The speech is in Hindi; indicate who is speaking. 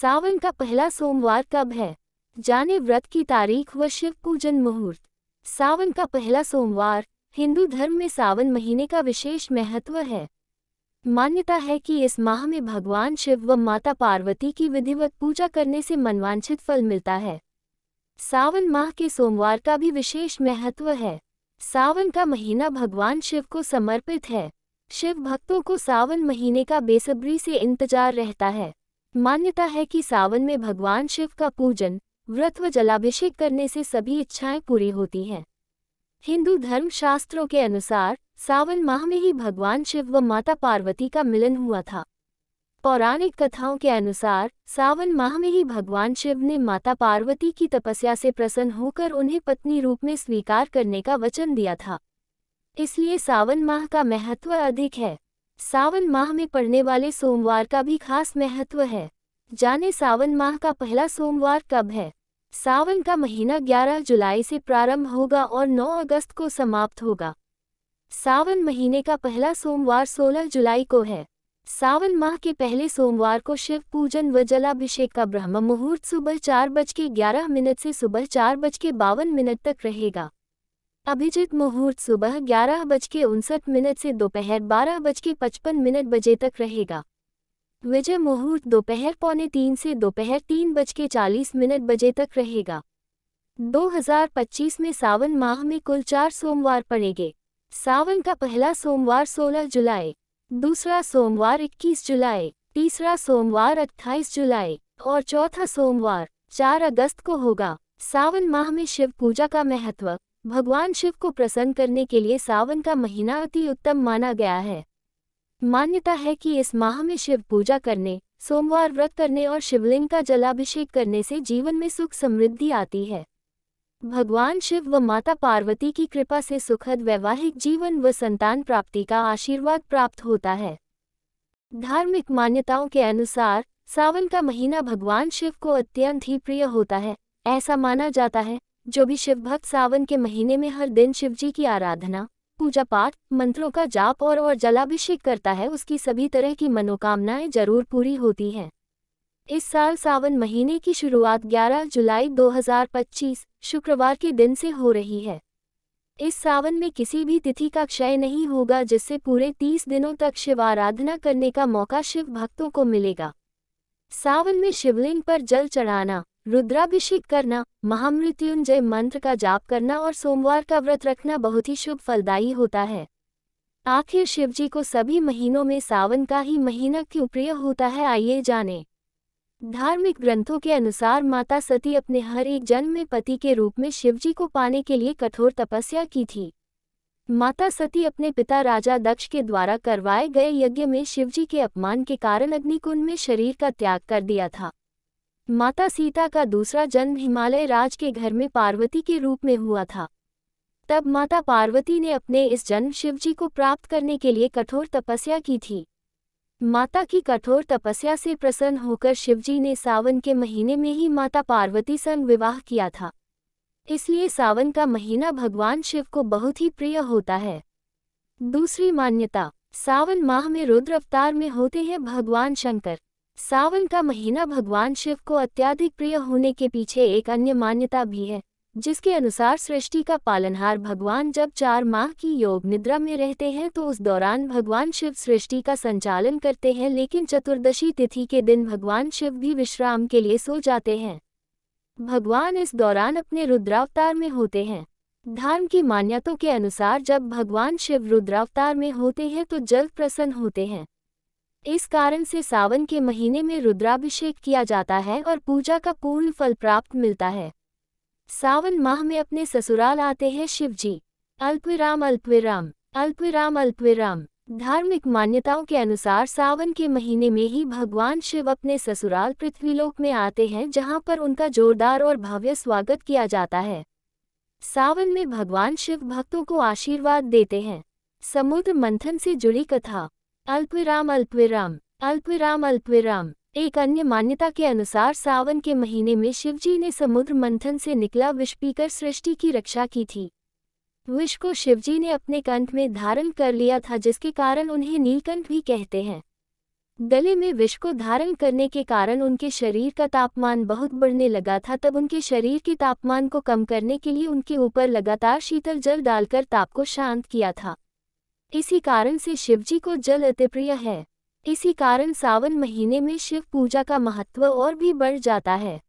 Speaker 1: सावन का पहला सोमवार कब है? जाने व्रत की तारीख व शिव पूजन मुहूर्त। सावन का पहला सोमवार हिंदू धर्म में सावन महीने का विशेष महत्व है। मान्यता है कि इस माह में भगवान शिव व माता पार्वती की विधिवत पूजा करने से मनवांछित फल मिलता है। सावन माह के सोमवार का भी विशेष महत्व है। सावन का महीना भगवान शिव को समर्पित है। शिव भक्तों को सावन महीने का बेसब्री से इंतजार रहता है। मान्यता है कि सावन में भगवान शिव का पूजन, व्रत व जलाभिषेक करने से सभी इच्छाएं पूरी होती हैं। हिंदू धर्म शास्त्रों के अनुसार सावन माह में ही भगवान शिव व माता पार्वती का मिलन हुआ था। पौराणिक कथाओं के अनुसार सावन माह में ही भगवान शिव ने माता पार्वती की तपस्या से प्रसन्न होकर उन्हें पत्नी रूप में स्वीकार करने का वचन दिया था। इसलिए सावन माह का महत्व अधिक है। सावन माह में पड़ने वाले सोमवार का भी खास महत्व है। जाने सावन माह का पहला सोमवार कब है? सावन का महीना 11 जुलाई से प्रारंभ होगा और 9 अगस्त को समाप्त होगा। सावन महीने का पहला सोमवार 16 जुलाई को है। सावन माह के पहले सोमवार को शिव पूजन व जलाभिषेक का ब्रह्म मुहूर्त सुबह 4:11 से सुबह 4:52 तक रहेगा। अभिजित मुहूर्त सुबह 11:59 से दोपहर 12:55 बजे तक रहेगा। विजय मुहूर्त दोपहर 2:45 से दोपहर 3:40 बजे तक रहेगा। 2025 में सावन माह में कुल 4 सोमवार पड़ेंगे। सावन का पहला सोमवार 16 जुलाई, दूसरा सोमवार 21 जुलाई, तीसरा सोमवार 28 जुलाई और चौथा सोमवार 4 अगस्त को होगा। सावन माह में शिव पूजा का महत्व। भगवान शिव को प्रसन्न करने के लिए सावन का महीना अति उत्तम माना गया है। मान्यता है कि इस माह में शिव पूजा करने, सोमवार व्रत करने और शिवलिंग का जलाभिषेक करने से जीवन में सुख समृद्धि आती है। भगवान शिव व माता पार्वती की कृपा से सुखद वैवाहिक जीवन व संतान प्राप्ति का आशीर्वाद प्राप्त होता है। धार्मिक मान्यताओं के अनुसार सावन का महीना भगवान शिव को अत्यंत ही प्रिय होता है। ऐसा माना जाता है जो भी शिव भक्त सावन के महीने में हर दिन शिवजी की आराधना, पूजा पाठ, मंत्रों का जाप और जलाभिषेक करता है, उसकी सभी तरह की मनोकामनाएं जरूर पूरी होती हैं। इस साल सावन महीने की शुरुआत 11 जुलाई 2025 शुक्रवार के दिन से हो रही है। इस सावन में किसी भी तिथि का क्षय नहीं होगा, जिससे पूरे 30 दिनों तक शिव आराधना करने का मौका शिव भक्तों को मिलेगा। सावन में शिवलिंग पर जल चढ़ाना, रुद्राभिषेक करना, महामृत्युंजय मंत्र का जाप करना और सोमवार का व्रत रखना बहुत ही शुभ फलदायी होता है। आखिर शिवजी को सभी महीनों में सावन का ही महीना क्यों प्रिय होता है, आइए जानें। धार्मिक ग्रंथों के अनुसार माता सती अपने हर एक जन्म में पति के रूप में शिवजी को पाने के लिए कठोर तपस्या की थी। माता सती अपने पिता राजा दक्ष के द्वारा करवाए गए यज्ञ में शिवजी के अपमान के कारण अग्निकुंड में शरीर का त्याग कर दिया था। माता सीता का दूसरा जन्म हिमालय राज के घर में पार्वती के रूप में हुआ था। तब माता पार्वती ने अपने इस जन्म शिवजी को प्राप्त करने के लिए कठोर तपस्या की थी। माता की कठोर तपस्या से प्रसन्न होकर शिवजी ने सावन के महीने में ही माता पार्वती संग विवाह किया था। इसलिए सावन का महीना भगवान शिव को बहुत ही प्रिय होता है। दूसरी मान्यता, सावन माह में रुद्र अवतार में होते हैं भगवान शंकर। सावन का महीना भगवान शिव को अत्यधिक प्रिय होने के पीछे एक अन्य मान्यता भी है, जिसके अनुसार सृष्टि का पालनहार भगवान जब 4 माह की योग निद्रा में रहते हैं तो उस दौरान भगवान शिव सृष्टि का संचालन करते हैं, लेकिन चतुर्दशी तिथि के दिन भगवान शिव भी विश्राम के लिए सो जाते हैं। भगवान इस दौरान अपने रुद्रावतार में होते हैं। धर्म की मान्यताओं के अनुसार जब भगवान शिव रुद्रावतार में होते हैं तो जल्द प्रसन्न होते हैं। इस कारण से सावन के महीने में रुद्राभिषेक किया जाता है और पूजा का पूर्ण फल प्राप्त मिलता है। सावन माह में अपने ससुराल आते हैं शिवजी। अल्पविराम अल्पविराम अल्पविराम अल्पविराम। धार्मिक मान्यताओं के अनुसार सावन के महीने में ही भगवान शिव अपने ससुराल पृथ्वीलोक में आते हैं, जहां पर उनका जोरदार और भव्य स्वागत किया जाता है। सावन में भगवान शिव भक्तों को आशीर्वाद देते हैं। समुद्र मंथन से जुड़ी कथा। अल्पविराम अल्पविराम अल्पविराम अल्पविराम। एक अन्य मान्यता के अनुसार सावन के महीने में शिवजी ने समुद्र मंथन से निकला विष पीकर सृष्टि की रक्षा की थी। विष को शिवजी ने अपने कंठ में धारण कर लिया था, जिसके कारण उन्हें नीलकंठ भी कहते हैं। गले में विष को धारण करने के कारण उनके शरीर का तापमान बहुत बढ़ने लगा था। तब उनके शरीर के तापमान को कम करने के लिए उनके ऊपर लगातार शीतल जल डालकर ताप को शांत किया था। इसी कारण से शिवजी को जल अति प्रिय है। इसी कारण सावन महीने में शिव पूजा का महत्व और भी बढ़ जाता है।